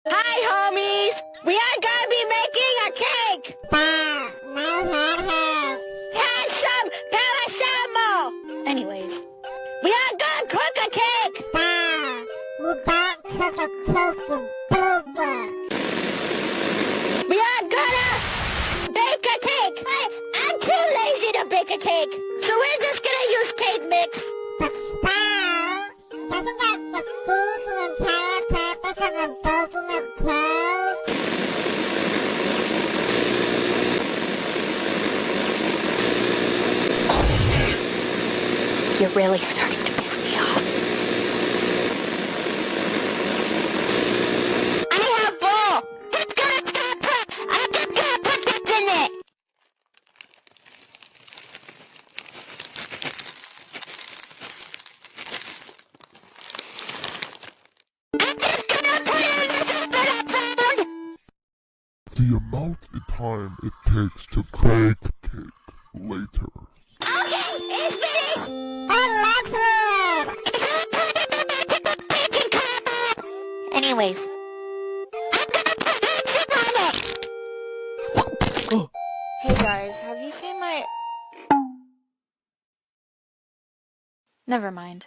Hi, homies! We are gonna be making a cake! Have some paracetamol! Anyways, we are gonna cook a cake! You don't cook a cake, you bake We are gonna bake a cake! I'm too lazy to bake a cake, so we're just gonna use cake mix. But Sprout, doesn't that defeat the entire purpose of a baking a cake? You're really starting to piss me off. I have bull! It's gonna stop! I'm just gonna put this in it! I'm just gonna put in this bit I found! The amount of time it takes to bake cake later. Okay, it's finished! Anyways, I'm gonna put lipstick on it! Hey guys, have you seen my... Never mind.